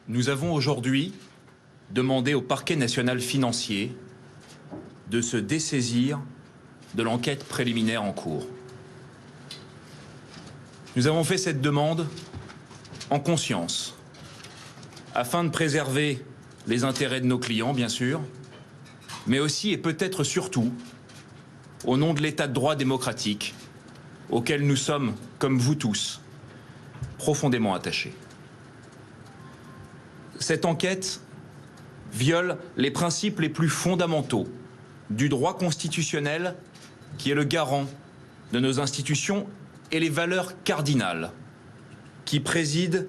Nous avons aujourd'hui demandé au parquet national financier de se dessaisir de l'enquête préliminaire en cours. Nous avons fait cette demande en conscience, afin de préserver les intérêts de nos clients, bien sûr, mais aussi et peut-être surtout au nom de l'état de droit démocratique auquel nous sommes, comme vous tous, profondément attachés. Cette enquête viole les principes les plus fondamentaux du droit constitutionnel qui est le garant de nos institutions et les valeurs cardinales qui président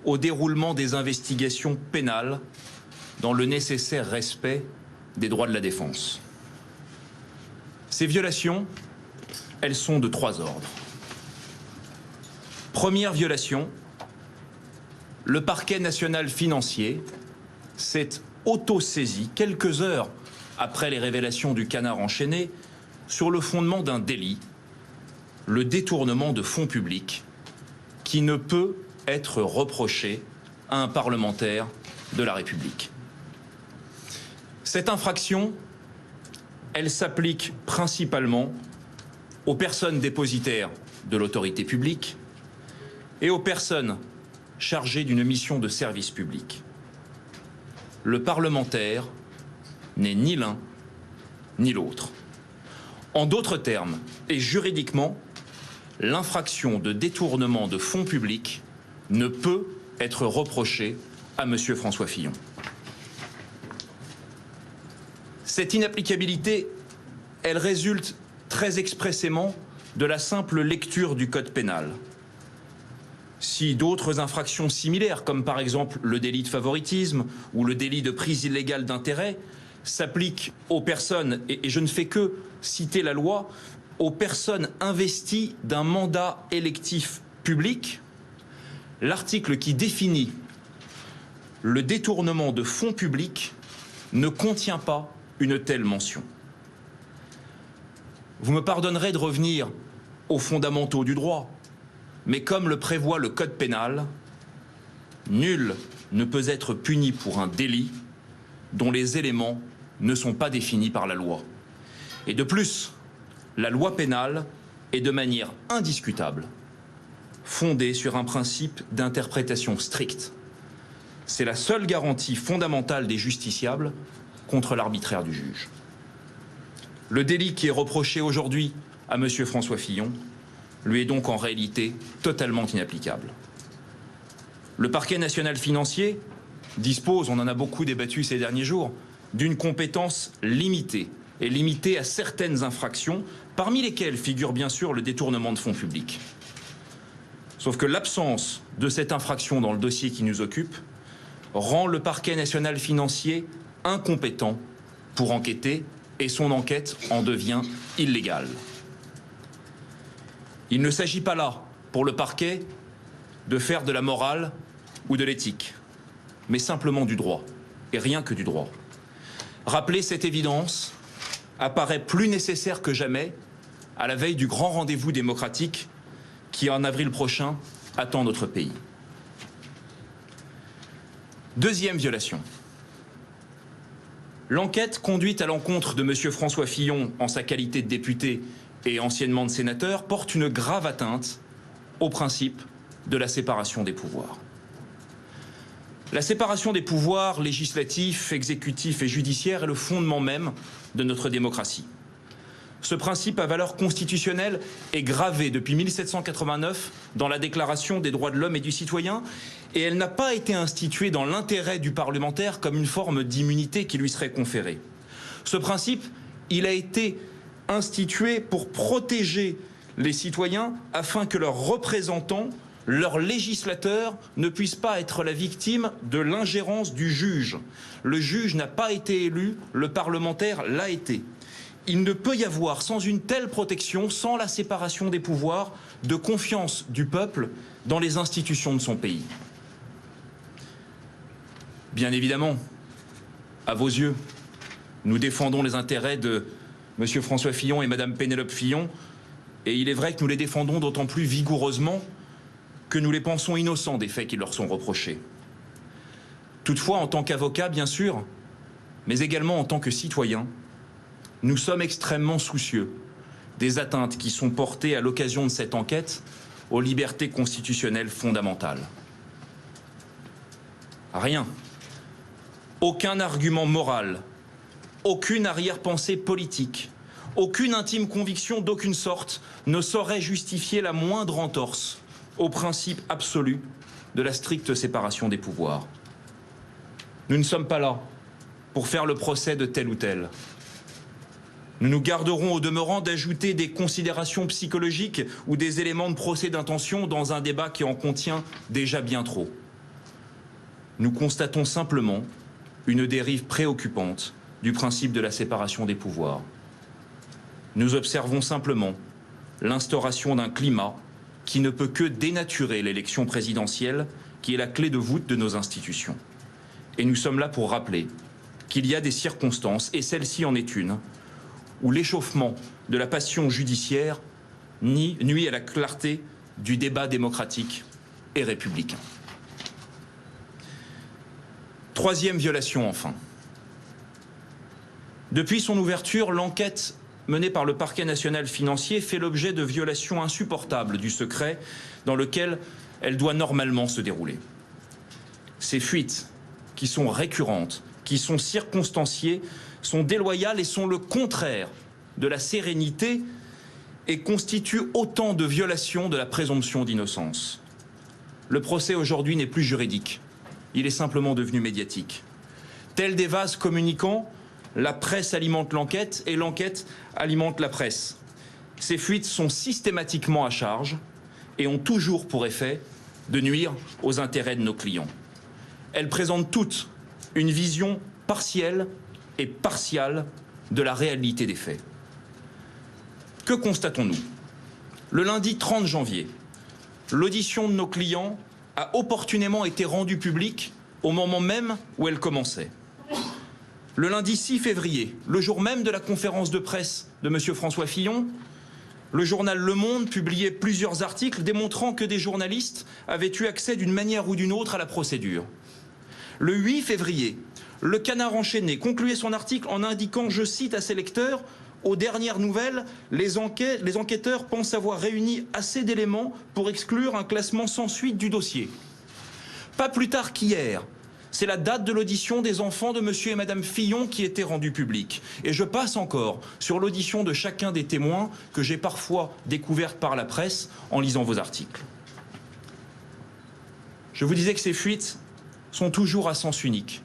au déroulement des investigations pénales dans le nécessaire respect des droits de la défense. Ces violations, elles sont de 3 ordres. Première violation, le parquet national financier s'est auto-saisi quelques heures après les révélations du canard enchaîné sur le fondement d'un délit, le détournement de fonds publics, qui ne peut être reproché à un parlementaire de la République. Cette infraction, elle s'applique principalement aux personnes dépositaires de l'autorité publique et aux personnes chargées d'une mission de service public. Le parlementaire n'est ni l'un ni l'autre. En d'autres termes, et juridiquement, l'infraction de détournement de fonds publics ne peut être reprochée à M. François Fillon. Cette inapplicabilité, elle résulte très expressément de la simple lecture du code pénal. Si d'autres infractions similaires, comme par exemple le délit de favoritisme ou le délit de prise illégale d'intérêt, s'appliquent aux personnes, et je ne fais que citer la loi, aux personnes investies d'un mandat électif public, l'article qui définit le détournement de fonds publics ne contient pas une telle mention. Vous me pardonnerez de revenir aux fondamentaux du droit, mais comme le prévoit le code pénal, nul ne peut être puni pour un délit dont les éléments ne sont pas définis par la loi. Et de plus, la loi pénale est de manière indiscutable fondée sur un principe d'interprétation stricte. C'est la seule garantie fondamentale des justiciables contre l'arbitraire du juge. Le délit qui est reproché aujourd'hui à M. François Fillon lui est donc en réalité totalement inapplicable. Le parquet national financier dispose, on en a beaucoup débattu ces derniers jours, d'une compétence limitée et limitée à certaines infractions, parmi lesquelles figure bien sûr le détournement de fonds publics. Sauf que l'absence de cette infraction dans le dossier qui nous occupe rend le parquet national financier incompétent pour enquêter et son enquête en devient illégale. Il ne s'agit pas là, pour le parquet, de faire de la morale ou de l'éthique, mais simplement du droit, et rien que du droit. Rappeler cette évidence apparaît plus nécessaire que jamais à la veille du grand rendez-vous démocratique qui, en avril prochain, attend notre pays. Deuxième violation. L'enquête conduite à l'encontre de M. François Fillon en sa qualité de député et anciennement de sénateur porte une grave atteinte au principe de la séparation des pouvoirs. La séparation des pouvoirs législatifs, exécutifs et judiciaires est le fondement même de notre démocratie. Ce principe à valeur constitutionnelle est gravé depuis 1789 dans la Déclaration des droits de l'homme et du citoyen, et elle n'a pas été instituée dans l'intérêt du parlementaire comme une forme d'immunité qui lui serait conférée. Ce principe, il a été institué pour protéger les citoyens afin que leurs représentants, leurs législateurs, ne puissent pas être la victime de l'ingérence du juge. Le juge n'a pas été élu, le parlementaire l'a été. Il ne peut y avoir, sans une telle protection, sans la séparation des pouvoirs, de confiance du peuple dans les institutions de son pays. Bien évidemment, à vos yeux, nous défendons les intérêts de M. François Fillon et Mme Pénélope Fillon, et il est vrai que nous les défendons d'autant plus vigoureusement que nous les pensons innocents des faits qui leur sont reprochés. Toutefois, en tant qu'avocat, bien sûr, mais également en tant que citoyen, nous sommes extrêmement soucieux des atteintes qui sont portées à l'occasion de cette enquête aux libertés constitutionnelles fondamentales. Rien, aucun argument moral, aucune arrière-pensée politique, aucune intime conviction d'aucune sorte ne saurait justifier la moindre entorse au principe absolu de la stricte séparation des pouvoirs. Nous ne sommes pas là pour faire le procès de tel ou tel. Nous nous garderons au demeurant d'ajouter des considérations psychologiques ou des éléments de procès d'intention dans un débat qui en contient déjà bien trop. Nous constatons simplement une dérive préoccupante du principe de la séparation des pouvoirs. Nous observons simplement l'instauration d'un climat qui ne peut que dénaturer l'élection présidentielle, qui est la clé de voûte de nos institutions. Et nous sommes là pour rappeler qu'il y a des circonstances, et celle-ci en est une, où l'échauffement de la passion judiciaire nuit à la clarté du débat démocratique et républicain. Troisième violation, enfin. Depuis son ouverture, l'enquête menée par le parquet national financier fait l'objet de violations insupportables du secret dans lequel elle doit normalement se dérouler. Ces fuites, qui sont récurrentes, qui sont circonstanciées, sont déloyales et sont le contraire de la sérénité et constituent autant de violations de la présomption d'innocence. Le procès aujourd'hui n'est plus juridique, il est simplement devenu médiatique. Tel des vases communicants, la presse alimente l'enquête et l'enquête alimente la presse. Ces fuites sont systématiquement à charge et ont toujours pour effet de nuire aux intérêts de nos clients. Elles présentent toutes une vision partielle et partiale de la réalité des faits. Que constatons-nous? Le lundi 30 janvier, l'audition de nos clients a opportunément été rendue publique au moment même où elle commençait. Le lundi 6 février, le jour même de la conférence de presse de M. François Fillon, le journal Le Monde publiait plusieurs articles démontrant que des journalistes avaient eu accès d'une manière ou d'une autre à la procédure. Le 8 février, le Canard enchaîné concluait son article en indiquant, je cite à ses lecteurs, « Aux dernières nouvelles, les enquêteurs pensent avoir réuni assez d'éléments pour exclure un classement sans suite du dossier. » Pas plus tard qu'hier, c'est la date de l'audition des enfants de M. et Mme Fillon qui était rendue publique. Et je passe encore sur l'audition de chacun des témoins que j'ai parfois découvertes par la presse en lisant vos articles. Je vous disais que ces fuites sont toujours à sens unique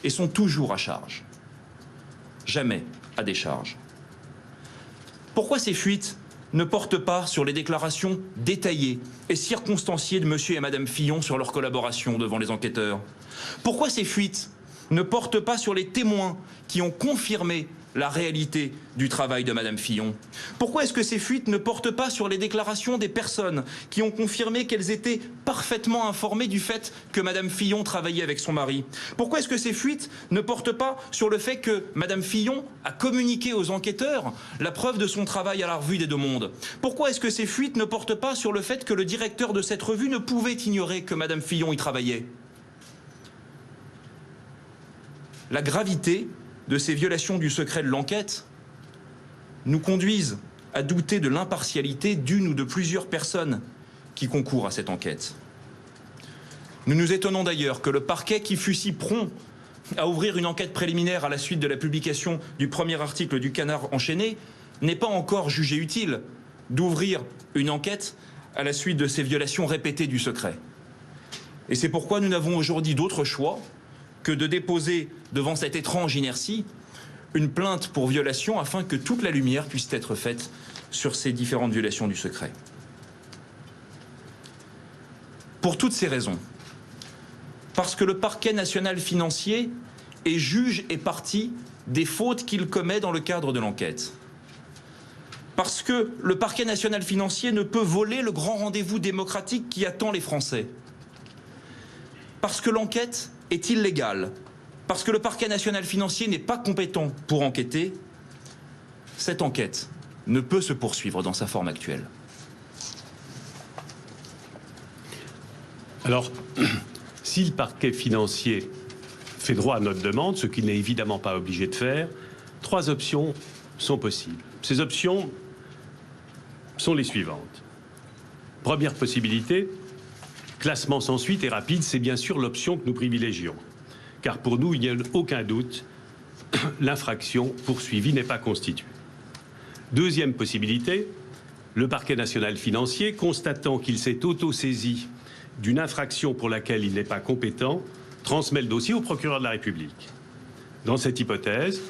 et sont toujours à charge. Jamais à décharge. Pourquoi ces fuites ne portent pas sur les déclarations détaillées et circonstanciées de M. et Mme Fillon sur leur collaboration devant les enquêteurs? Pourquoi ces fuites ne portent pas sur les témoins qui ont confirmé la réalité du travail de Mme Fillon? Pourquoi est-ce que ces fuites ne portent pas sur les déclarations des personnes qui ont confirmé qu'elles étaient parfaitement informées du fait que Mme Fillon travaillait avec son mari? Pourquoi est-ce que ces fuites ne portent pas sur le fait que Mme Fillon a communiqué aux enquêteurs la preuve de son travail à la revue des Deux Mondes? Pourquoi est-ce que ces fuites ne portent pas sur le fait que le directeur de cette revue ne pouvait ignorer que Mme Fillon y travaillait? La gravité de ces violations du secret de l'enquête nous conduisent à douter de l'impartialité d'une ou de plusieurs personnes qui concourent à cette enquête. Nous nous étonnons d'ailleurs que le parquet, qui fut si prompt à ouvrir une enquête préliminaire à la suite de la publication du premier article du Canard enchaîné, n'ait pas encore jugé utile d'ouvrir une enquête à la suite de ces violations répétées du secret. Et c'est pourquoi nous n'avons aujourd'hui d'autre choix que de déposer devant cette étrange inertie une plainte pour violation afin que toute la lumière puisse être faite sur ces différentes violations du secret. Pour toutes ces raisons, parce que le parquet national financier est juge et partie des fautes qu'il commet dans le cadre de l'enquête, parce que le parquet national financier ne peut voler le grand rendez-vous démocratique qui attend les Français, parce que l'enquête est illégale, parce que le parquet national financier n'est pas compétent pour enquêter, cette enquête ne peut se poursuivre dans sa forme actuelle. Alors, si le parquet financier fait droit à notre demande, ce qu'il n'est évidemment pas obligé de faire, 3 options sont possibles. Ces options sont les suivantes. Première possibilité, classement sans suite et rapide, c'est bien sûr l'option que nous privilégions. Car pour nous, il n'y a aucun doute, l'infraction poursuivie n'est pas constituée. Deuxième possibilité, le parquet national financier, constatant qu'il s'est auto-saisi d'une infraction pour laquelle il n'est pas compétent, transmet le dossier au procureur de la République. Dans cette hypothèse,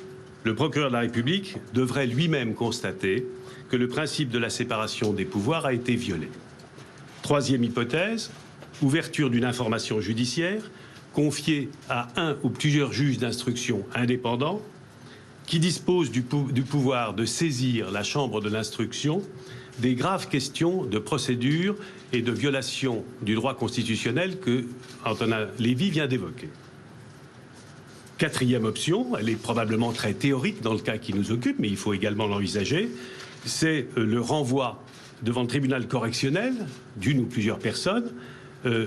le procureur de la République devrait lui-même constater que le principe de la séparation des pouvoirs a été violé. Troisième hypothèse, ouverture d'une information judiciaire confiée à un ou plusieurs juges d'instruction indépendants qui disposent du pouvoir de saisir la chambre de l'instruction des graves questions de procédure et de violation du droit constitutionnel que Antonin Lévy vient d'évoquer. Quatrième option, elle est probablement très théorique dans le cas qui nous occupe, mais il faut également l'envisager, c'est le renvoi devant le tribunal correctionnel d'une ou plusieurs personnes,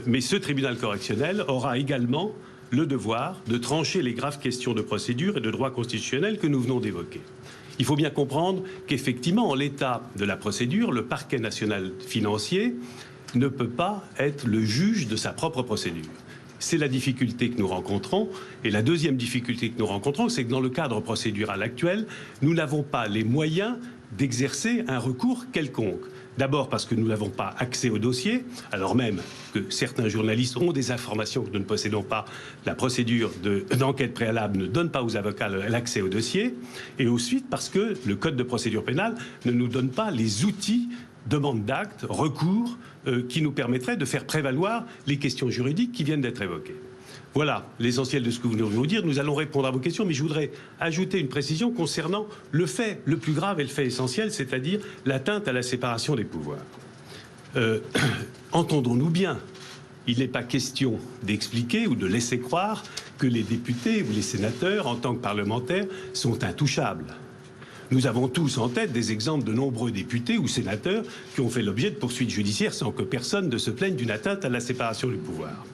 mais ce tribunal correctionnel aura également le devoir de trancher les graves questions de procédure et de droit constitutionnel que nous venons d'évoquer. Il faut bien comprendre qu'effectivement, en l'état de la procédure, le parquet national financier ne peut pas être le juge de sa propre procédure. C'est la difficulté que nous rencontrons. Et la deuxième difficulté que nous rencontrons, c'est que dans le cadre procédural actuel, nous n'avons pas les moyens d'exercer un recours quelconque. D'abord parce que nous n'avons pas accès au dossier, alors même que certains journalistes ont des informations que nous ne possédons pas. La procédure d'enquête préalable ne donne pas aux avocats l'accès au dossier. Et ensuite parce que le Code de procédure pénale ne nous donne pas les outils, demande d'actes, recours, qui nous permettraient de faire prévaloir les questions juridiques qui viennent d'être évoquées. Voilà l'essentiel de ce que nous venons de vous dire. Nous allons répondre à vos questions, mais je voudrais ajouter une précision concernant le fait le plus grave et le fait essentiel, c'est-à-dire l'atteinte à la séparation des pouvoirs. Entendons-nous bien, il n'est pas question d'expliquer ou de laisser croire que les députés ou les sénateurs, en tant que parlementaires, sont intouchables. Nous avons tous en tête des exemples de nombreux députés ou sénateurs qui ont fait l'objet de poursuites judiciaires sans que personne ne se plaigne d'une atteinte à la séparation du pouvoir.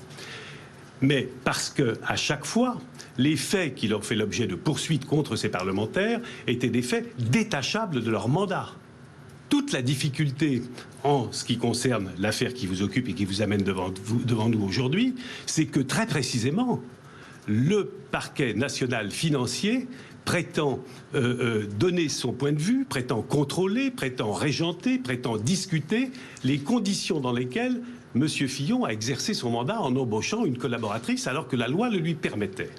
Mais parce qu'à chaque fois, les faits qui leur fait l'objet de poursuites contre ces parlementaires étaient des faits détachables de leur mandat. Toute la difficulté en ce qui concerne l'affaire qui vous occupe et qui vous amène devant nous aujourd'hui, c'est que très précisément, le parquet national financier prétend donner son point de vue, prétend contrôler, prétend régenter, prétend discuter les conditions dans lesquelles M. Fillon a exercé son mandat en embauchant une collaboratrice alors que la loi le lui permettait.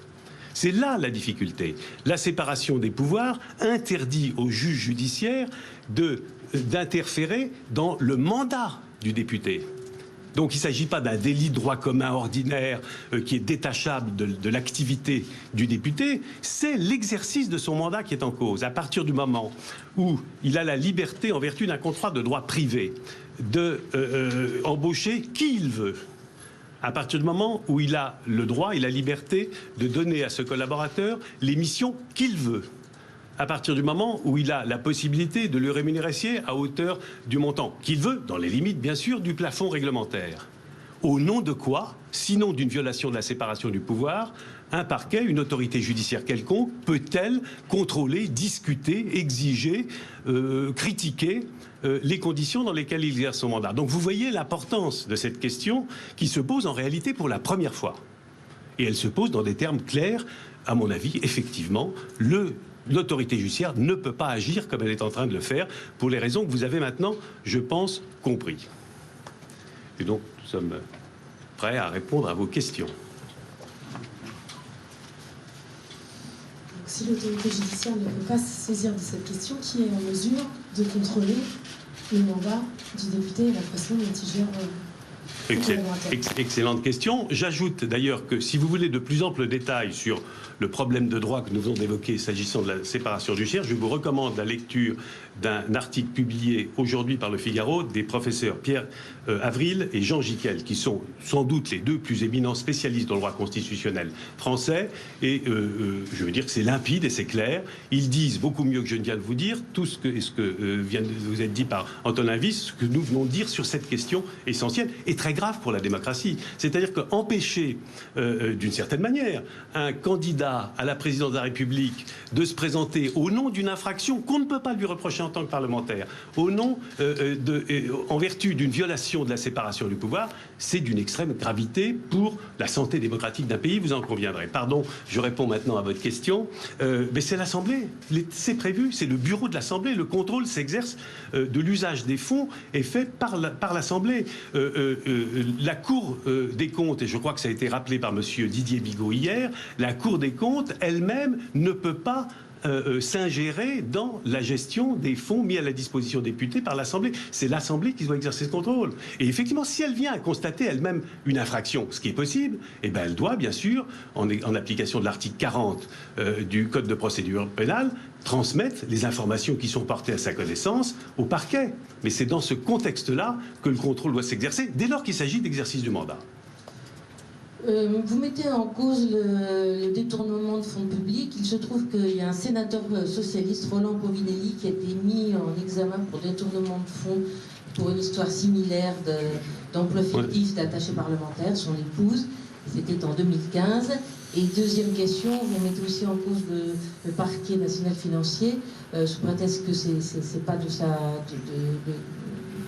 C'est là la difficulté. La séparation des pouvoirs interdit aux juges judiciaires d'interférer dans le mandat du député. Donc il ne s'agit pas d'un délit de droit commun ordinaire qui est détachable de l'activité du député, c'est l'exercice de son mandat qui est en cause. À partir du moment où il a la liberté, en vertu d'un contrat de droit privé, d'embaucher qui il veut, à partir du moment où il a le droit et la liberté de donner à ce collaborateur les missions qu'il veut, à partir du moment où il a la possibilité de le rémunérer à hauteur du montant qu'il veut, dans les limites bien sûr du plafond réglementaire. Au nom de quoi, sinon d'une violation de la séparation du pouvoir, un parquet, une autorité judiciaire quelconque, peut-elle contrôler, discuter, exiger, critiquer les conditions dans lesquelles il exerce son mandat? Donc vous voyez l'importance de cette question qui se pose en réalité pour la première fois. Et elle se pose dans des termes clairs, à mon avis, effectivement, l'autorité judiciaire ne peut pas agir comme elle est en train de le faire, pour les raisons que vous avez maintenant, je pense, compris. Et donc, nous sommes prêts à répondre à vos questions. Si l'autorité judiciaire ne peut pas se saisir de cette question, qui est en mesure de contrôler le mandat du député et la façon dont il gère Excellente question. J'ajoute d'ailleurs que si vous voulez de plus amples détails sur le problème de droit que nous venons d'évoquer s'agissant de la séparation judiciaire, je vous recommande la lecture d'un article publié aujourd'hui par Le Figaro des professeurs Pierre Avril et Jean Gicquel, qui sont sans doute les deux plus éminents spécialistes dans le droit constitutionnel français. Et je veux dire que c'est limpide et c'est clair. Ils disent beaucoup mieux que je ne viens de vous dire tout ce que vient de vous être dit par Antonin Wyss, ce que nous venons de dire sur cette question essentielle et très grave pour la démocratie. C'est-à-dire qu'empêcher, d'une certaine manière, un candidat à la présidence de la République de se présenter au nom d'une infraction qu'on ne peut pas lui reprocher en tant que parlementaire, au nom en vertu d'une violation de la séparation du pouvoir, c'est d'une extrême gravité pour la santé démocratique d'un pays, vous en conviendrez. Pardon, je réponds maintenant à votre question. Mais c'est l'Assemblée, c'est prévu, c'est le bureau de l'Assemblée. Le contrôle s'exerce de l'usage des fonds est fait par l'Assemblée. La Cour des comptes, et je crois que ça a été rappelé par monsieur Didier Bigot hier, la Cour des comptes elle-même ne peut pas s'ingérer dans la gestion des fonds mis à la disposition des députés par l'Assemblée. C'est l'Assemblée qui doit exercer ce contrôle. Et effectivement, si elle vient à constater elle-même une infraction, ce qui est possible, eh ben elle doit, bien sûr, en application de l'article 40 du Code de procédure pénale, transmettre les informations qui sont portées à sa connaissance au parquet. Mais c'est dans ce contexte-là que le contrôle doit s'exercer, dès lors qu'il s'agit d'exercice du mandat. Vous mettez en cause le détournement de fonds publics. Il se trouve qu'il y a un sénateur socialiste, Roland Povinelli, qui a été mis en examen pour détournement de fonds pour une histoire similaire d'emploi fictif d'attaché parlementaire, son épouse. C'était en 2015. Et deuxième question, vous mettez aussi en cause le parquet national financier, sous prétexte que c'est pas de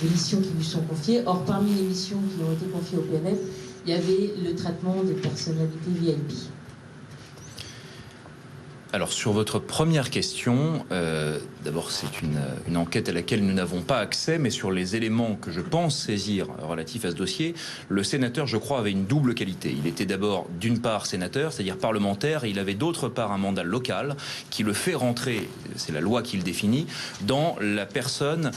missions qui lui sont confiées. Or, parmi les missions qui ont été confiées au PNF, il y avait le traitement des personnalités VIP. Alors sur votre première question, d'abord c'est une enquête à laquelle nous n'avons pas accès, mais sur les éléments que je pense saisir relatifs à ce dossier, le sénateur, je crois, avait une double qualité. Il était d'abord d'une part sénateur, c'est-à-dire parlementaire, et il avait d'autre part un mandat local qui le fait rentrer, c'est la loi qui le définit, dans la personne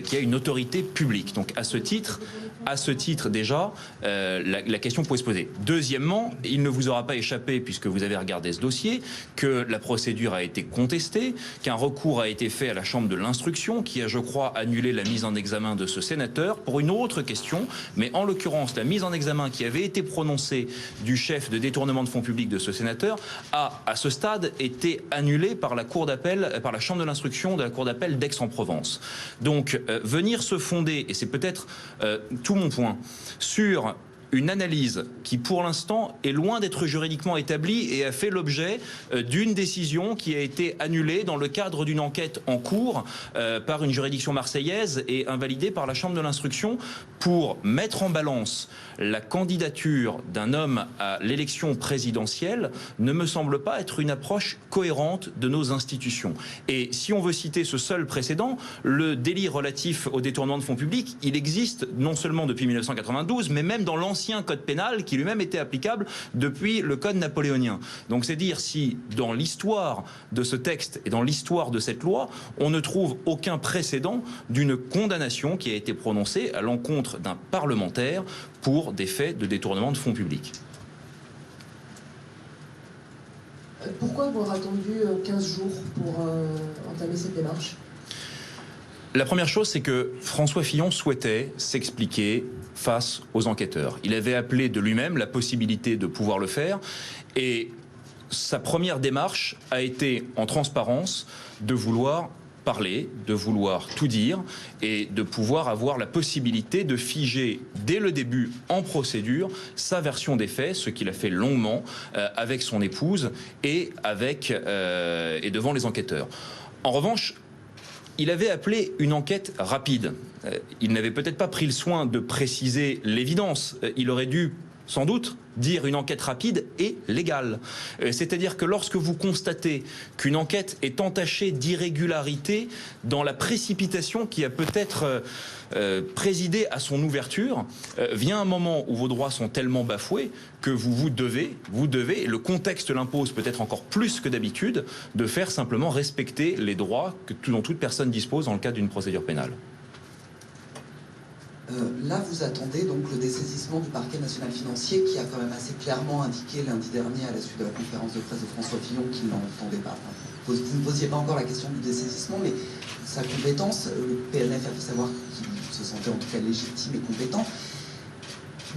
qui a une autorité publique. Donc à ce titre déjà, la question pourrait se poser. Deuxièmement, il ne vous aura pas échappé, puisque vous avez regardé ce dossier, que la procédure a été contestée, qu'un recours a été fait à la Chambre de l'instruction, qui a, je crois, annulé la mise en examen de ce sénateur pour une autre question, mais en l'occurrence, la mise en examen qui avait été prononcée du chef de détournement de fonds publics de ce sénateur a, à ce stade, été annulée par la Cour d'appel, par la Chambre de l'instruction de la Cour d'appel d'Aix-en-Provence. Donc, venir se fonder, et c'est peut-être tout mon point, sur une analyse qui, pour l'instant, est loin d'être juridiquement établie et a fait l'objet d'une décision qui a été annulée dans le cadre d'une enquête en cours par une juridiction marseillaise et invalidée par la Chambre de l'instruction pour mettre en balance la candidature d'un homme à l'élection présidentielle ne me semble pas être une approche cohérente de nos institutions. Et si on veut citer ce seul précédent, le délit relatif au détournement de fonds publics, il existe non seulement depuis 1992, mais même dans l'ancien code pénal qui lui-même était applicable depuis le code napoléonien. Donc c'est dire si dans l'histoire de ce texte et dans l'histoire de cette loi, on ne trouve aucun précédent d'une condamnation qui a été prononcée à l'encontre d'un parlementaire pour des faits de détournement de fonds publics. Pourquoi avoir attendu 15 jours pour entamer cette démarche ? La première chose, c'est que François Fillon souhaitait s'expliquer face aux enquêteurs. Il avait appelé de lui-même la possibilité de pouvoir le faire et sa première démarche a été, en transparence, de vouloir parler, de vouloir tout dire et de pouvoir avoir la possibilité de figer dès le début en procédure sa version des faits, ce qu'il a fait longuement avec son épouse et devant les enquêteurs. En revanche, il avait appelé une enquête rapide. Il n'avait peut-être pas pris le soin de préciser l'évidence. Il aurait dû sans doute dire une enquête rapide et légale. C'est-à-dire que lorsque vous constatez qu'une enquête est entachée d'irrégularité dans la précipitation qui a peut-être présidé à son ouverture, vient un moment où vos droits sont tellement bafoués que vous devez, et le contexte l'impose peut-être encore plus que d'habitude, de faire simplement respecter les droits dont toute personne dispose dans le cadre d'une procédure pénale. Là, vous attendez donc le dessaisissement du parquet national financier qui a quand même assez clairement indiqué lundi dernier à la suite de la conférence de presse de François Fillon qu'il n'entendait pas. vous ne posiez pas encore la question du dessaisissement, mais sa compétence, le PNF a fait savoir qu'il se sentait en tout cas légitime et compétent.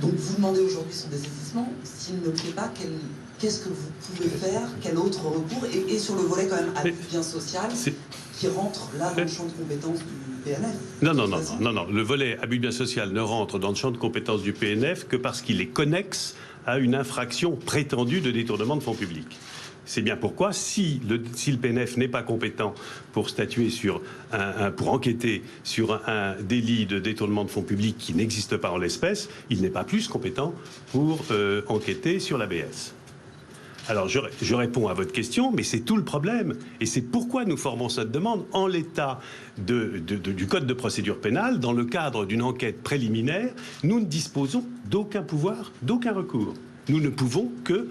Donc vous demandez aujourd'hui son dessaisissement. S'il ne le fait pas, qu'est-ce que vous pouvez faire? Quel autre recours? Et sur le volet quand même abus de bien social, qui rentre là dans le champ de compétences du PNF. Non. Le volet abus de bien social ne rentre dans le champ de compétences du PNF que parce qu'il est connexe à une infraction prétendue de détournement de fonds publics. C'est bien pourquoi, si le PNF n'est pas compétent pour statuer sur pour enquêter sur un délit de détournement de fonds publics qui n'existe pas en l'espèce, il n'est pas plus compétent pour enquêter sur l'ABS. Alors je réponds à votre question, mais c'est tout le problème. Et c'est pourquoi nous formons cette demande en l'état du Code de procédure pénale. Dans le cadre d'une enquête préliminaire, nous ne disposons d'aucun pouvoir, d'aucun recours. Nous ne pouvons que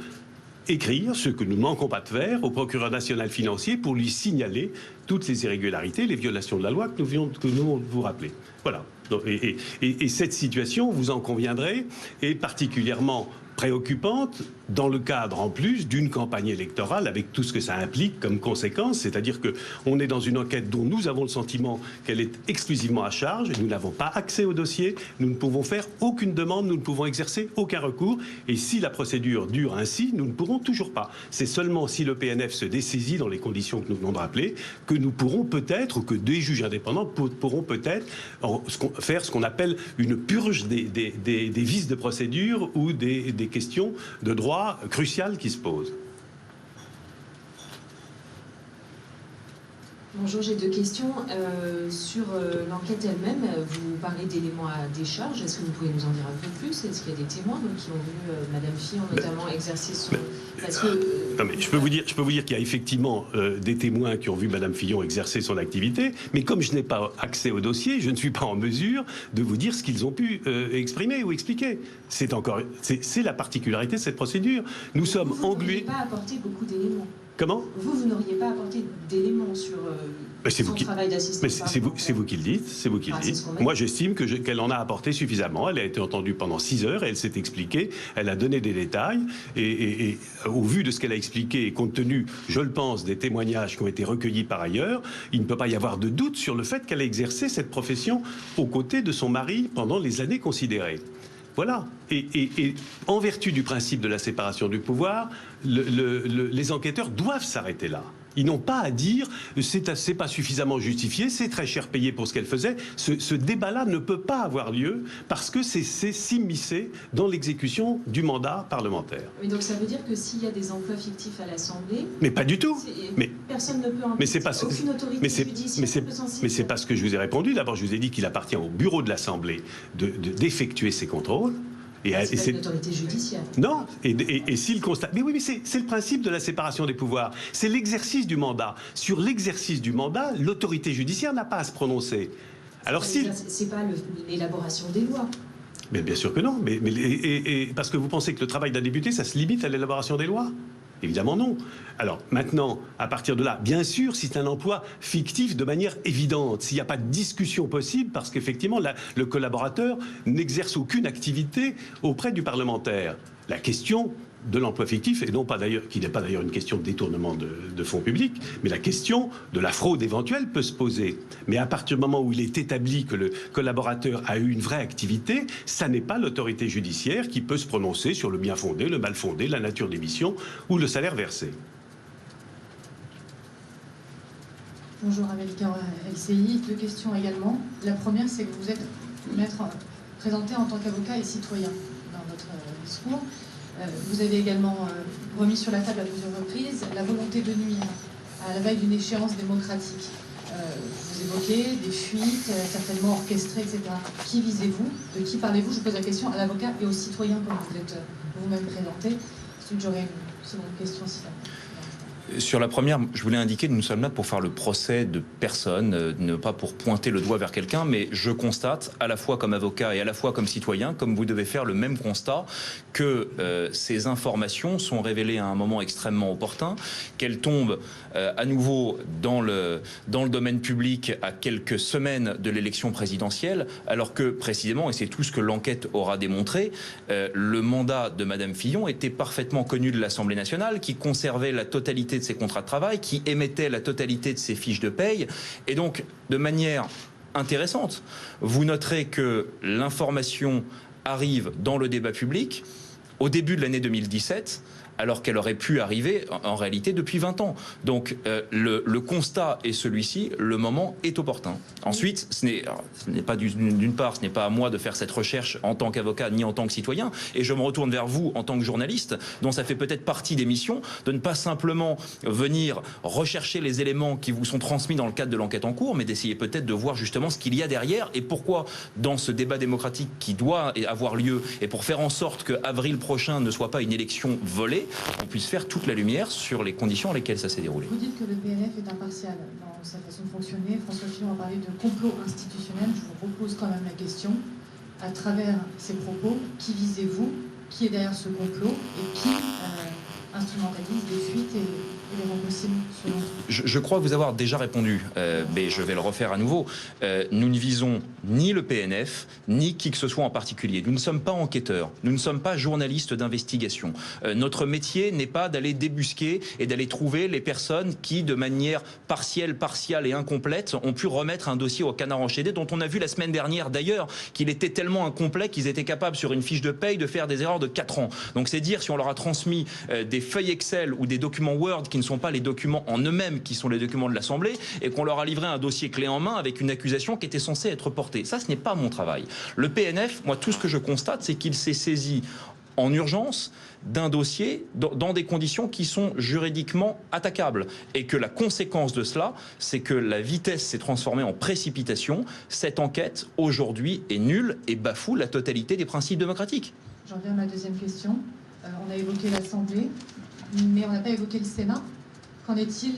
écrire ce que nous ne manquons pas de faire au procureur national financier pour lui signaler toutes les irrégularités, les violations de la loi que nous venons de vous rappeler. Voilà. Et cette situation, vous en conviendrez, est particulièrement préoccupante dans le cadre, en plus, d'une campagne électorale avec tout ce que ça implique comme conséquence, c'est-à-dire qu'on est dans une enquête dont nous avons le sentiment qu'elle est exclusivement à charge, nous n'avons pas accès au dossier, nous ne pouvons faire aucune demande, nous ne pouvons exercer aucun recours, et si la procédure dure ainsi, nous ne pourrons toujours pas. C'est seulement si le PNF se dessaisit dans les conditions que nous venons de rappeler, que nous pourrons peut-être, ou que des juges indépendants pourront peut-être faire ce qu'on appelle une purge des vices de procédure ou des questions de droit cruciales qui se posent. Bonjour, j'ai deux questions. Sur l'enquête elle-même, vous parlez d'éléments à décharge. Est-ce que vous pouvez nous en dire un peu plus? Est-ce qu'il y a des témoins qui ont vu Madame Fillon notamment exercer son... Non, mais je peux vous dire qu'il y a effectivement des témoins qui ont vu Madame Fillon exercer son activité, mais comme je n'ai pas accès au dossier, je ne suis pas en mesure de vous dire ce qu'ils ont pu exprimer ou expliquer. C'est la particularité de cette procédure. Nous sommes englués... Vous n'auriez pas apporté beaucoup d'éléments. Comment? Vous n'auriez pas apporté d'éléments sur son travail d'assistant. C'est vous qui le dites. C'est vous qui le dites. Moi, j'estime qu'elle en a apporté suffisamment. Elle a été entendue pendant 6 heures. Elle s'est expliquée. Elle a donné des détails. Et au vu de ce qu'elle a expliqué, et compte tenu, je le pense, des témoignages qui ont été recueillis par ailleurs, il ne peut pas y avoir de doute sur le fait qu'elle a exercé cette profession aux côtés de son mari pendant les années considérées. Voilà. Et en vertu du principe de la séparation du pouvoir, les enquêteurs doivent s'arrêter là. Ils n'ont pas à dire c'est pas suffisamment justifié, c'est très cher payé pour ce qu'elle faisait. Ce débat-là ne peut pas avoir lieu parce que c'est s'immiscer dans l'exécution du mandat parlementaire. Mais donc ça veut dire que s'il y a des emplois fictifs à l'Assemblée... Mais pas du tout. Personne ne peut en mais c'est pas aucune autorité judiciaire peut s'en saisir. Mais c'est pas ce que je vous ai répondu. D'abord, je vous ai dit qu'il appartient au bureau de l'Assemblée d'effectuer ces contrôles. C'est une autorité judiciaire. Non, et s'il constate... Mais oui, mais c'est le principe de la séparation des pouvoirs. C'est l'exercice du mandat. Sur l'exercice du mandat, l'autorité judiciaire n'a pas à se prononcer. Alors c'est pas l'élaboration des lois. Mais bien sûr que non. Mais parce que vous pensez que le travail d'un député, ça se limite à l'élaboration des lois ? Évidemment non. Alors maintenant, à partir de là, bien sûr, c'est un emploi fictif de manière évidente, s'il n'y a pas de discussion possible, parce qu'effectivement, le collaborateur n'exerce aucune activité auprès du parlementaire. La question de l'emploi fictif, et non pas d'ailleurs, qui n'est pas d'ailleurs une question de détournement de fonds publics, mais la question de la fraude éventuelle peut se poser. Mais à partir du moment où il est établi que le collaborateur a eu une vraie activité, ça n'est pas l'autorité judiciaire qui peut se prononcer sur le bien fondé, le mal fondé, la nature des missions ou le salaire versé. Bonjour, Amélie LCI. Deux questions également. La première, c'est que vous êtes présenté en tant qu'avocat et citoyen dans votre discours. Vous avez également remis sur la table à plusieurs reprises la volonté de nuire à la veille d'une échéance démocratique. Vous évoquez des fuites certainement orchestrées, etc. Qui visez-vous? De qui parlez-vous? Je pose la question à l'avocat et aux citoyens comme vous êtes vous-même présenté. Ensuite, j'aurais une seconde question si ça... Sur la première, je voulais indiquer que nous sommes là pour faire le procès de personne, ne pas pour pointer le doigt vers quelqu'un, mais je constate, à la fois comme avocat et à la fois comme citoyen, comme vous devez faire le même constat, que ces informations sont révélées à un moment extrêmement opportun, qu'elles tombent à nouveau dans le domaine public à quelques semaines de l'élection présidentielle, alors que précisément, et c'est tout ce que l'enquête aura démontré, le mandat de Madame Fillon était parfaitement connu de l'Assemblée nationale, qui conservait la totalité totalité de ses contrats de travail, qui émettait la totalité de ses fiches de paye. Et donc, de manière intéressante, vous noterez que l'information arrive dans le débat public au début de l'année 2017, alors qu'elle aurait pu arriver en réalité depuis 20 ans. Donc le constat est celui-ci, le moment est opportun. Ensuite, ce n'est pas d'une part, ce n'est pas à moi de faire cette recherche en tant qu'avocat ni en tant que citoyen, et je me retourne vers vous en tant que journaliste, dont ça fait peut-être partie des missions, de ne pas simplement venir rechercher les éléments qui vous sont transmis dans le cadre de l'enquête en cours, mais d'essayer peut-être de voir justement ce qu'il y a derrière et pourquoi dans ce débat démocratique qui doit avoir lieu, et pour faire en sorte que avril prochain ne soit pas une élection volée, on puisse faire toute la lumière sur les conditions dans lesquelles ça s'est déroulé. Vous dites que le PNF est impartial dans sa façon de fonctionner. François Fillon a parlé de complot institutionnel. Je vous repose quand même la question. À travers ces propos, qui visez-vous? Qui est derrière ce complot? Et qui instrumentalise des fuites et les rend possibles selon vous? Je crois vous avoir déjà répondu, mais je vais le refaire à nouveau. Nous ne visons ni le PNF, ni qui que ce soit en particulier. Nous ne sommes pas enquêteurs, nous ne sommes pas journalistes d'investigation. Notre métier n'est pas d'aller débusquer et d'aller trouver les personnes qui, de manière partielle et incomplète, ont pu remettre un dossier au canard enchaîné, dont on a vu la semaine dernière d'ailleurs qu'il était tellement incomplet qu'ils étaient capables sur une fiche de paye de faire des erreurs de 4 ans. Donc c'est dire si on leur a transmis des feuilles Excel ou des documents Word qui ne sont pas les documents en eux-mêmes, qui sont les documents de l'Assemblée, et qu'on leur a livré un dossier clé en main avec une accusation qui était censée être portée. Ça, ce n'est pas mon travail. Le PNF, moi, tout ce que je constate, c'est qu'il s'est saisi en urgence d'un dossier dans des conditions qui sont juridiquement attaquables. Et que la conséquence de cela, c'est que la vitesse s'est transformée en précipitation. Cette enquête, aujourd'hui, est nulle et bafoue la totalité des principes démocratiques. J'en viens à ma deuxième question. On a évoqué l'Assemblée, mais on n'a pas évoqué le Sénat. Qu'en est-il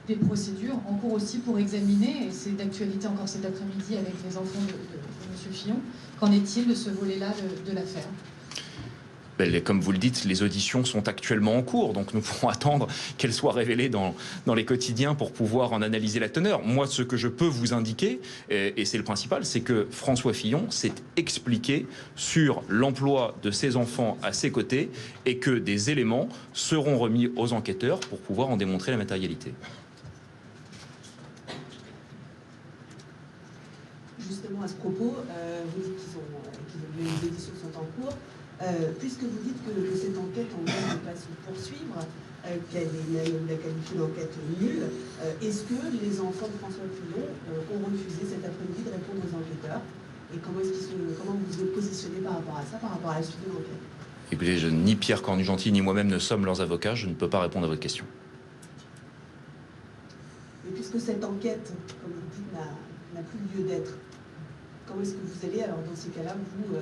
des procédures en cours aussi pour examiner, et c'est d'actualité encore cet après-midi avec les enfants de M. Fillon, qu'en est-il de ce volet-là de l'affaire? Comme vous le dites, les auditions sont actuellement en cours, donc nous pourrons attendre qu'elles soient révélées dans les quotidiens pour pouvoir en analyser la teneur. Moi, ce que je peux vous indiquer, et c'est le principal, c'est que François Fillon s'est expliqué sur l'emploi de ses enfants à ses côtés et que des éléments seront remis aux enquêteurs pour pouvoir en démontrer la matérialité. Justement, à ce propos, vous dites que les auditions sont en cours. Puisque vous dites que cette enquête en gros ne pas se poursuivre, qu'elle est même la qualifiée d'enquête nulle, est-ce que les enfants de François Fillon ont refusé cet après-midi de répondre aux enquêteurs? Et comment vous vous êtes positionné par rapport à ça, par rapport à la suite de l'enquête? Écoutez, ni Pierre Cornu-Gentil ni moi-même ne sommes leurs avocats, je ne peux pas répondre à votre question. Mais puisque cette enquête, comme vous dites, n'a plus lieu d'être, comment est-ce que vous allez, alors dans ces cas-là, vous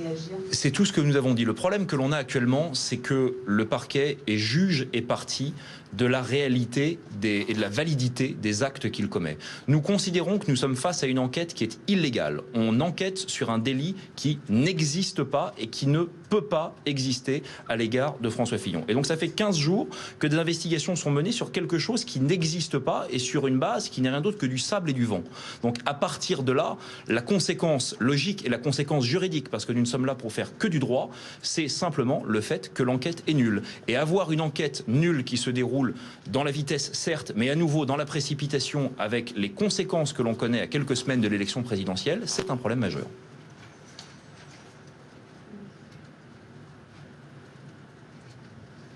réagir? C'est tout ce que nous avons dit. Le problème que l'on a actuellement, c'est que le parquet est juge et partie de la réalité et de la validité des actes qu'il commet. Nous considérons que nous sommes face à une enquête qui est illégale. On enquête sur un délit qui n'existe pas et qui ne peut pas exister à l'égard de François Fillon. Et donc ça fait 15 jours que des investigations sont menées sur quelque chose qui n'existe pas et sur une base qui n'est rien d'autre que du sable et du vent. Donc à partir de là, la conséquence logique et la conséquence juridique, parce que nous ne sommes là pour faire que du droit, c'est simplement le fait que l'enquête est nulle. Et avoir une enquête nulle qui se déroule dans la vitesse, certes, mais à nouveau dans la précipitation avec les conséquences que l'on connaît à quelques semaines de l'élection présidentielle, c'est un problème majeur.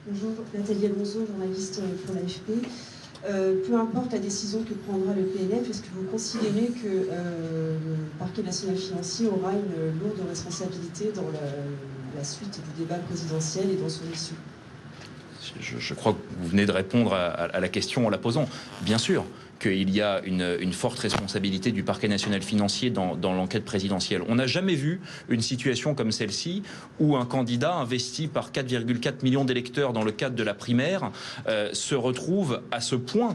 Bonjour, Nathalie Alonso, journaliste pour l'AFP. Peu importe la décision que prendra le PNF, est-ce que vous considérez que le parquet national financier aura une lourde responsabilité dans la suite du débat présidentiel et dans son issue? Je crois que vous venez de répondre à la question en la posant. Bien sûr qu'il y a une forte responsabilité du parquet national financier dans l'enquête présidentielle. On n'a jamais vu une situation comme celle-ci où un candidat investi par 4,4 millions d'électeurs dans le cadre de la primaire se retrouve à ce point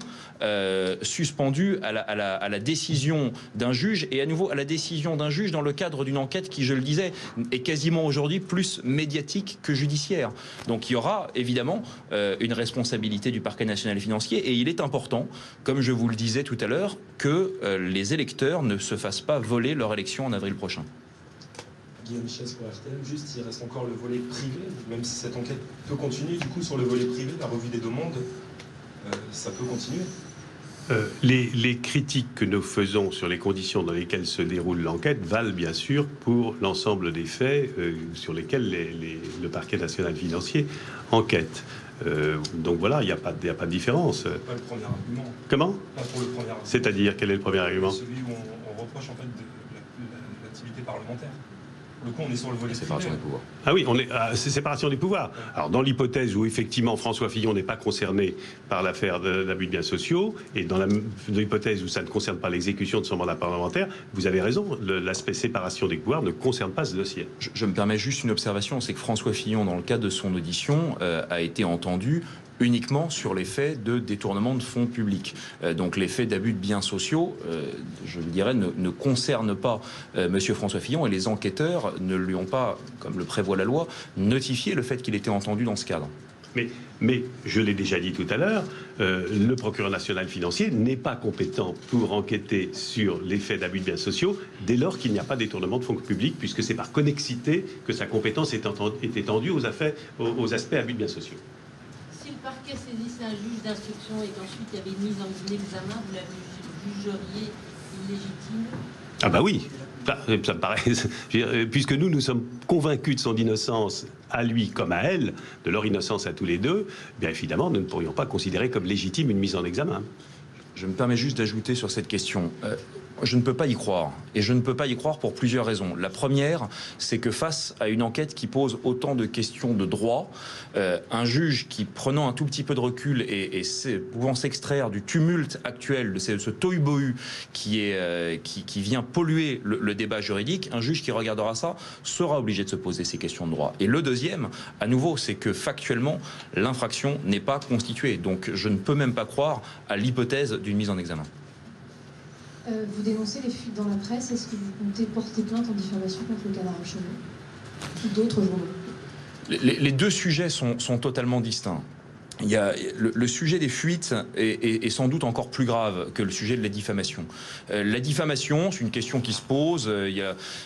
suspendu à la décision d'un juge, et à nouveau à la décision d'un juge dans le cadre d'une enquête qui, je le disais, est quasiment aujourd'hui plus médiatique que judiciaire. Donc il y aura évidemment une responsabilité du parquet national financier, et il est important, comme je vous le disais tout à l'heure, que les électeurs ne se fassent pas voler leur élection en avril prochain. Guillaume Chies pour RTL. Juste, il reste encore le volet privé, même si cette enquête peut continuer. Du coup, sur le volet privé, la revue des demandes, ça peut continuer. Les critiques que nous faisons sur les conditions dans lesquelles se déroule l'enquête valent bien sûr pour l'ensemble des faits sur lesquels le parquet national financier enquête. Donc voilà, il n'y a pas de différence. Pas le premier argument. Comment? Pas pour le premier argument. C'est-à-dire, quel est le premier argument? Celui où on reproche en fait l'activité parlementaire. Pour le coup, on est sur le volet séparation des pouvoirs. Ah oui, c'est séparation des pouvoirs. Alors, dans l'hypothèse où, effectivement, François Fillon n'est pas concerné par l'affaire d'abus de biens sociaux, et dans l'hypothèse où ça ne concerne pas l'exécution de son mandat parlementaire, vous avez raison, l'aspect séparation des pouvoirs ne concerne pas ce dossier. Je me permets juste une observation, c'est que François Fillon, dans le cadre de son audition, a été entendu uniquement sur les faits de détournement de fonds publics. Donc les faits d'abus de biens sociaux, je le dirais, ne concernent pas Monsieur François Fillon, et les enquêteurs ne lui ont pas, comme le prévoit la loi, notifié le fait qu'il était entendu dans ce cadre. Mais je l'ai déjà dit tout à l'heure, le procureur national financier n'est pas compétent pour enquêter sur les faits d'abus de biens sociaux dès lors qu'il n'y a pas détournement de fonds publics, puisque c'est par connexité que sa compétence est étendue aux aspects abus de biens sociaux. Si le parquet saisissait un juge d'instruction et qu'ensuite il y avait une mise en examen, vous la jugeriez illégitime? Ah bah oui, ça me paraît... Puisque nous sommes convaincus de son innocence à lui comme à elle, de leur innocence à tous les deux, bien évidemment, nous ne pourrions pas considérer comme légitime une mise en examen. Je me permets juste d'ajouter sur cette question. Je ne peux pas y croire. Et je ne peux pas y croire pour plusieurs raisons. La première, c'est que face à une enquête qui pose autant de questions de droit, un juge qui, prenant un tout petit peu de recul et pouvant s'extraire du tumulte actuel, de ce tohu-bohu qui vient polluer le débat juridique, un juge qui regardera ça sera obligé de se poser ces questions de droit. Et le deuxième, à nouveau, c'est que factuellement, l'infraction n'est pas constituée. Donc je ne peux même pas croire à l'hypothèse d'une mise en examen. Vous dénoncez les fuites dans la presse. Est-ce que vous comptez porter plainte en diffamation contre le Canard enchaîné ou d'autres journaux? Les deux sujets sont totalement distincts. Il y a le sujet des fuites est sans doute encore plus grave que le sujet de la diffamation. La diffamation, c'est une question qui se pose,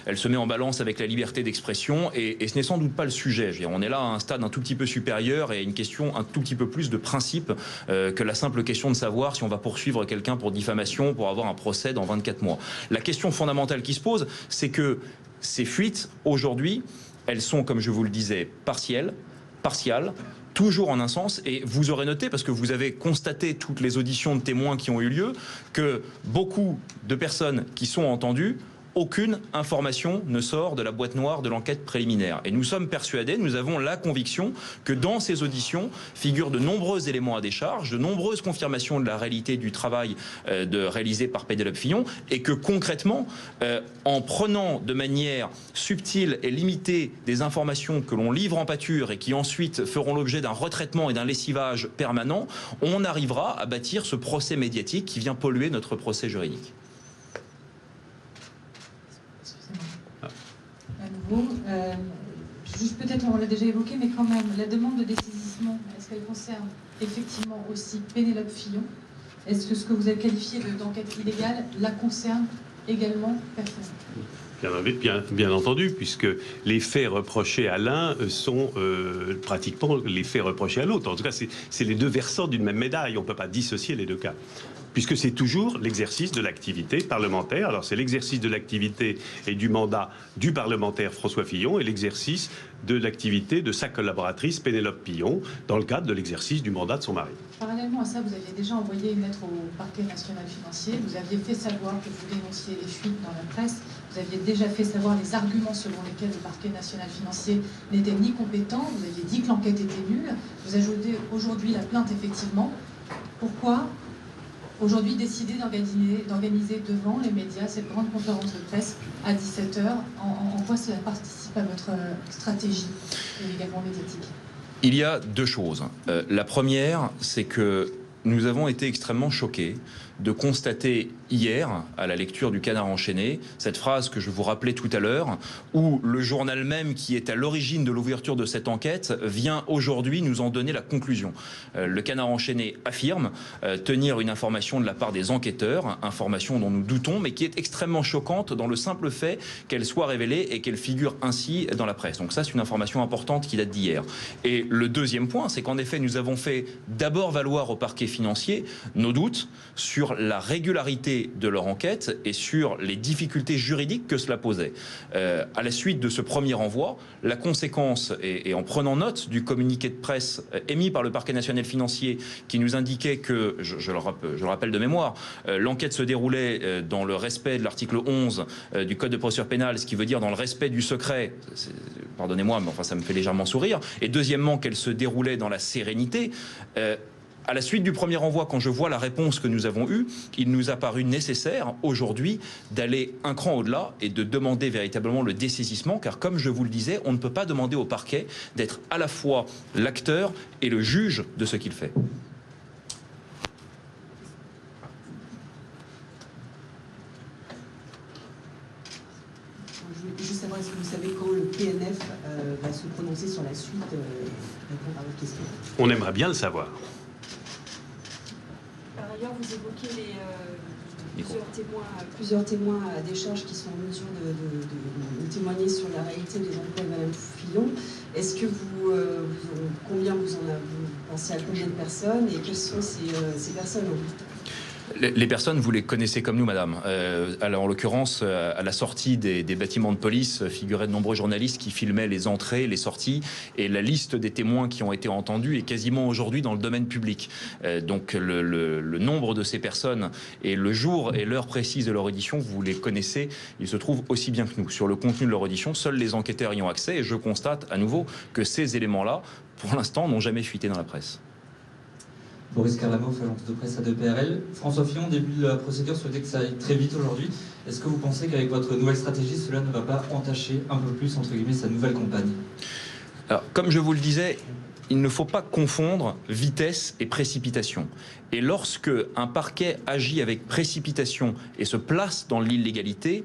elle se met en balance avec la liberté d'expression, et ce n'est sans doute pas le sujet. Je veux dire, on est là à un stade un tout petit peu supérieur et à une question un tout petit peu plus de principe que la simple question de savoir si on va poursuivre quelqu'un pour diffamation, pour avoir un procès dans 24 mois. La question fondamentale qui se pose, c'est que ces fuites, aujourd'hui, elles sont, comme je vous le disais, partielles, toujours en un sens, et vous aurez noté, parce que vous avez constaté toutes les auditions de témoins qui ont eu lieu, que beaucoup de personnes qui sont entendues, aucune information ne sort de la boîte noire de l'enquête préliminaire. Et nous sommes persuadés, nous avons la conviction que dans ces auditions figurent de nombreux éléments à décharge, de nombreuses confirmations de la réalité du travail réalisé par Pénélope Fillon, et que concrètement, en prenant de manière subtile et limitée des informations que l'on livre en pâture et qui ensuite feront l'objet d'un retraitement et d'un lessivage permanent, on arrivera à bâtir ce procès médiatique qui vient polluer notre procès juridique. Juste peut-être, on l'a déjà évoqué, mais quand même, la demande de dessaisissement, est-ce qu'elle concerne effectivement aussi Pénélope Fillon? Est-ce que ce que vous avez qualifié d'enquête illégale la concerne également personnellement? Bien entendu, puisque les faits reprochés à l'un sont pratiquement les faits reprochés à l'autre. En tout cas, c'est les deux versants d'une même médaille. On ne peut pas dissocier les deux cas, puisque c'est toujours l'exercice de l'activité parlementaire. Alors c'est l'exercice de l'activité et du mandat du parlementaire François Fillon et l'exercice de l'activité de sa collaboratrice Pénélope Fillon dans le cadre de l'exercice du mandat de son mari. Parallèlement à ça, vous aviez déjà envoyé une lettre au parquet national financier. Vous aviez fait savoir que vous dénonciez les fuites dans la presse. Vous aviez déjà fait savoir les arguments selon lesquels le parquet national financier n'était ni compétent. Vous aviez dit que l'enquête était nulle. Vous ajoutez aujourd'hui la plainte, effectivement. Pourquoi aujourd'hui décider d'organiser devant les médias cette grande conférence de presse à 17h? En quoi cela participe à votre stratégie et également médiatique? Il y a deux choses. La première, c'est que nous avons été extrêmement choqués de constater hier, à la lecture du Canard enchaîné, cette phrase que je vous rappelais tout à l'heure, où le journal même qui est à l'origine de l'ouverture de cette enquête vient aujourd'hui nous en donner la conclusion. Le Canard enchaîné affirme tenir une information de la part des enquêteurs, information dont nous doutons, mais qui est extrêmement choquante dans le simple fait qu'elle soit révélée et qu'elle figure ainsi dans la presse. Donc ça, c'est une information importante qui date d'hier. Et le deuxième point, c'est qu'en effet, nous avons fait d'abord valoir au parquet financier nos doutes sur la régularité de leur enquête et sur les difficultés juridiques que cela posait. À la suite de ce premier renvoi, la conséquence, et en prenant note du communiqué de presse émis par le parquet national financier qui nous indiquait que, je le rappelle de mémoire, l'enquête se déroulait dans le respect de l'article 11 du Code de procédure pénale, ce qui veut dire dans le respect du secret, pardonnez-moi, mais enfin ça me fait légèrement sourire, et deuxièmement qu'elle se déroulait dans la sérénité. À la suite du premier renvoi, quand je vois la réponse que nous avons eue, il nous a paru nécessaire aujourd'hui d'aller un cran au-delà et de demander véritablement le dessaisissement, car comme je vous le disais, on ne peut pas demander au parquet d'être à la fois l'acteur et le juge de ce qu'il fait. Je voulais juste savoir, est-ce que vous savez quand le PNF va se prononcer sur la suite répondre à votre question? On aimerait bien le savoir. Par ailleurs, vous évoquez plusieurs témoins à décharge qui sont en mesure de témoigner sur la réalité des emplois de Mme Fillon. Est-ce que vous pensez à combien de personnes et quelles sont ces personnes? Les personnes, vous les connaissez comme nous, madame. Alors, en l'occurrence, à la sortie des bâtiments de police, figuraient de nombreux journalistes qui filmaient les entrées, les sorties, et la liste des témoins qui ont été entendus est quasiment aujourd'hui dans le domaine public. Donc, le nombre de ces personnes et le jour et l'heure précise de leur audition, vous les connaissez, ils se trouvent aussi bien que nous. Sur le contenu de leur audition, seuls les enquêteurs y ont accès, et je constate à nouveau que ces éléments-là, pour l'instant, n'ont jamais fuité dans la presse. Boris Karlamov, agence de presse A2PRL. François Fillon, début de la procédure, souhaitait que ça aille très vite aujourd'hui. Est-ce que vous pensez qu'avec votre nouvelle stratégie, cela ne va pas entacher un peu plus, entre guillemets, sa nouvelle campagne? Alors, comme je vous le disais, il ne faut pas confondre vitesse et précipitation. Et lorsque un parquet agit avec précipitation et se place dans l'illégalité,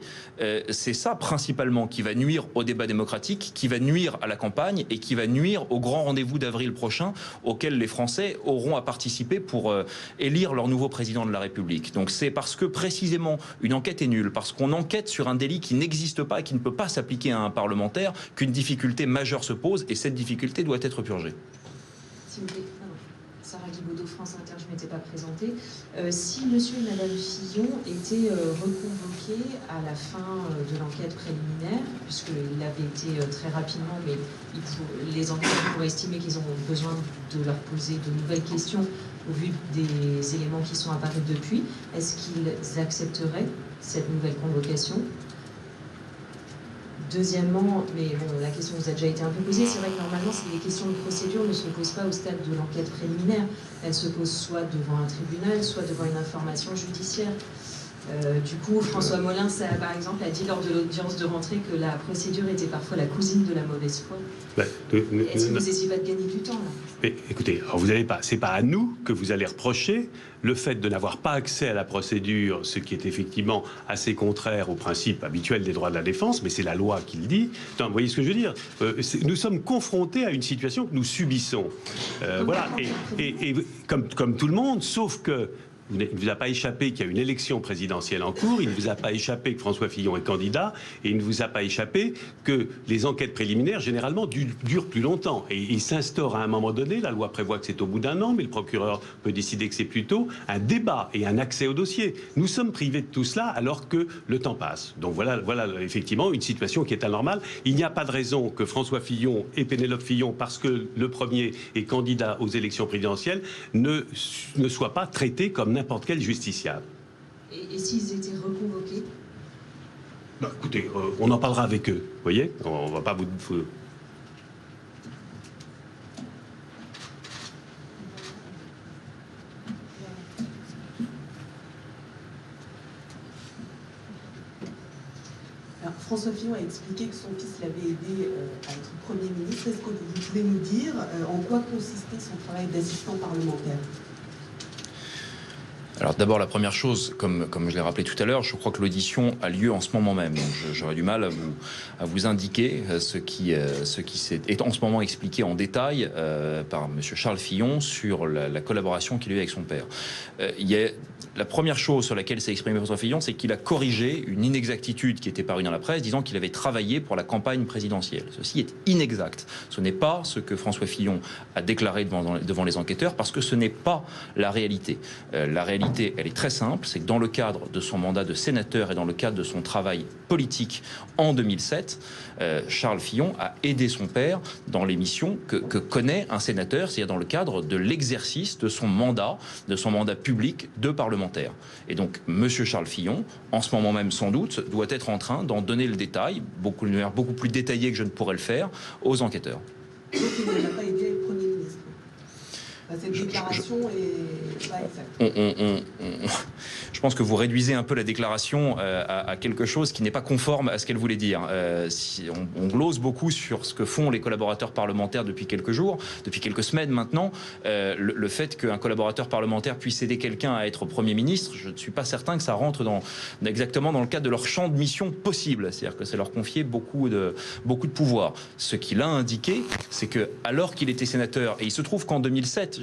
c'est ça principalement qui va nuire au débat démocratique, qui va nuire à la campagne et qui va nuire au grand rendez-vous d'avril prochain auquel les Français auront à participer pour élire leur nouveau président de la République. Donc c'est parce que précisément une enquête est nulle, parce qu'on enquête sur un délit qui n'existe pas et qui ne peut pas s'appliquer à un parlementaire, qu'une difficulté majeure se pose et cette difficulté doit être purgée. S'il vous plaît. Sarah Guibaudot, France Inter, je ne m'étais pas présentée. Si monsieur et madame Fillon étaient reconvoqués à la fin de l'enquête préliminaire, puisqu'il avait été très rapidement, mais les enquêteurs pourraient estimer qu'ils ont besoin de leur poser de nouvelles questions au vu des éléments qui sont apparus depuis, est-ce qu'ils accepteraient cette nouvelle convocation ? Deuxièmement, mais bon, la question vous a déjà été un peu posée, c'est vrai que normalement les questions de procédure ne se posent pas au stade de l'enquête préliminaire, elles se posent soit devant un tribunal, soit devant une information judiciaire. Du coup, François Molins, par exemple, a dit lors de l'audience de rentrée que la procédure était parfois la cousine de la mauvaise foi. Est-ce que vous essayez pas de gagner du temps là? Mais écoutez, alors vous n'allez pas, c'est pas à nous que vous allez reprocher le fait de n'avoir pas accès à la procédure, ce qui est effectivement assez contraire au principe habituel des droits de la défense, mais c'est la loi qui le dit. Attends, vous voyez ce que je veux dire? Nous sommes confrontés à une situation que nous subissons. Voilà, et comme tout le monde, sauf que il ne vous a pas échappé qu'il y a une élection présidentielle en cours, il ne vous a pas échappé que François Fillon est candidat, et il ne vous a pas échappé que les enquêtes préliminaires, généralement, durent plus longtemps. Et il s'instaure à un moment donné, la loi prévoit que c'est au bout d'un an, mais le procureur peut décider que c'est plus tôt, un débat et un accès au dossier. Nous sommes privés de tout cela alors que le temps passe. Donc voilà effectivement une situation qui est anormale. Il n'y a pas de raison que François Fillon et Pénélope Fillon, parce que le premier est candidat aux élections présidentielles, ne soient pas traités comme n'importe quel justiciable. Et s'ils étaient reconvoqués? Écoutez, on en parlera avec eux, vous voyez? On ne va pas vous... Alors, François Fillon a expliqué que son fils l'avait aidé à être Premier ministre. Est-ce que vous pouvez nous dire en quoi consistait son travail d'assistant parlementaire? Alors d'abord, la première chose, comme je l'ai rappelé tout à l'heure, je crois que l'audition a lieu en ce moment même. Donc j'aurais du mal à vous indiquer ce qui est en ce moment expliqué en détail par M. Charles Fillon sur la collaboration qu'il a eue avec son père. La première chose sur laquelle s'est exprimé François Fillon, c'est qu'il a corrigé une inexactitude qui était parue dans la presse, disant qu'il avait travaillé pour la campagne présidentielle. Ceci est inexact. Ce n'est pas ce que François Fillon a déclaré devant les enquêteurs, parce que ce n'est pas la réalité. La réalité, elle est très simple, c'est que dans le cadre de son mandat de sénateur et dans le cadre de son travail politique en 2007, Charles Fillon a aidé son père dans les missions que connaît un sénateur, c'est-à-dire dans le cadre de l'exercice de son mandat public de parlementaire. Et donc, Monsieur Charles Fillon, en ce moment même sans doute, doit être en train d'en donner le détail, beaucoup plus détaillé que je ne pourrais le faire, aux enquêteurs. Donc il n'a pas aidé le Premier ministre. Cette déclaration est pas exacte. Je pense que vous réduisez un peu la déclaration à quelque chose qui n'est pas conforme à ce qu'elle voulait dire. On glose beaucoup sur ce que font les collaborateurs parlementaires depuis quelques jours, depuis quelques semaines maintenant. Le fait qu'un collaborateur parlementaire puisse aider quelqu'un à être Premier ministre, je ne suis pas certain que ça rentre exactement dans le cadre de leur champ de mission possible. C'est-à-dire que ça leur confiait beaucoup de pouvoir. Ce qu'il a indiqué, c'est que alors qu'il était sénateur, et il se trouve qu'en 2007,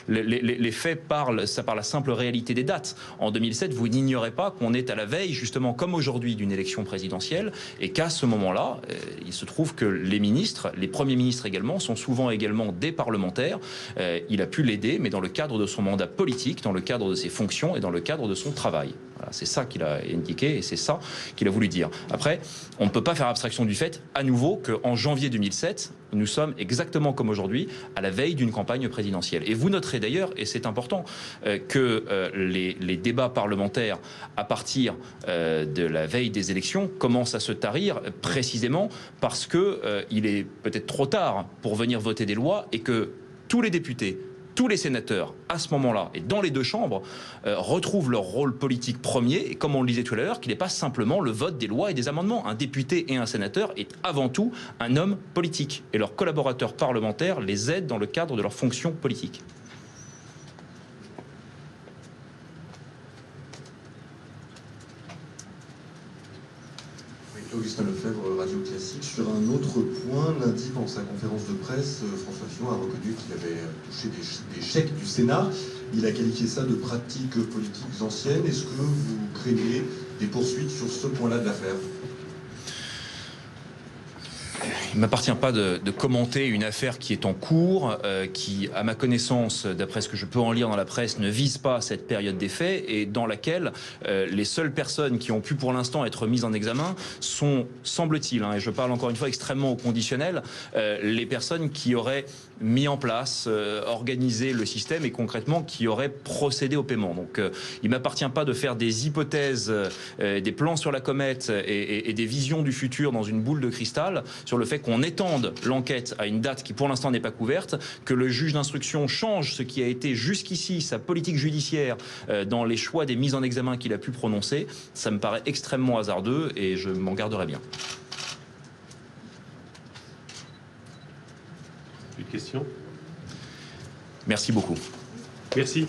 les faits parlent, ça par la simple réalité des dates. En 2007, vous n'ignorez pas qu'on est à la veille, justement comme aujourd'hui, d'une élection présidentielle, et qu'à ce moment-là, il se trouve que les ministres, les premiers ministres également, sont souvent également des parlementaires. Il a pu l'aider, mais dans le cadre de son mandat politique, dans le cadre de ses fonctions et dans le cadre de son travail. Voilà, c'est ça qu'il a indiqué et c'est ça qu'il a voulu dire. Après, on ne peut pas faire abstraction du fait, à nouveau, qu'en janvier 2007, nous sommes exactement comme aujourd'hui, à la veille d'une campagne présidentielle. Et vous noterez d'ailleurs, et c'est important, que les débats parlementaires, à partir de la veille des élections, commencent à se tarir précisément parce qu'il est peut-être trop tard pour venir voter des lois et que tous les députés, tous les sénateurs, à ce moment-là, et dans les deux chambres, retrouvent leur rôle politique premier, et comme on le disait tout à l'heure, qu'il n'est pas simplement le vote des lois et des amendements. Un député et un sénateur est avant tout un homme politique, et leurs collaborateurs parlementaires les aident dans le cadre de leur fonction politique. Augustin Lefebvre, Radio Classique. Sur un autre point, lundi, pendant sa conférence de presse, François Fillon a reconnu qu'il avait touché des chèques du Sénat. Il a qualifié ça de pratiques politiques anciennes. Est-ce que vous craignez des poursuites sur ce point-là de l'affaire ? Il ne m'appartient pas de commenter une affaire qui est en cours, qui, à ma connaissance, d'après ce que je peux en lire dans la presse, ne vise pas cette période des faits et dans laquelle les seules personnes qui ont pu pour l'instant être mises en examen sont, semble-t-il, et je parle encore une fois extrêmement au conditionnel, les personnes qui auraient mis en place, organisé le système et concrètement qui auraient procédé au paiement. Donc il ne m'appartient pas de faire des hypothèses, des plans sur la comète et des visions du futur dans une boule de cristal sur le fait qu'on étende l'enquête à une date qui pour l'instant n'est pas couverte, que le juge d'instruction change ce qui a été jusqu'ici sa politique judiciaire dans les choix des mises en examen qu'il a pu prononcer. Ça me paraît extrêmement hasardeux et je m'en garderai bien. Une question ? Merci beaucoup. Merci.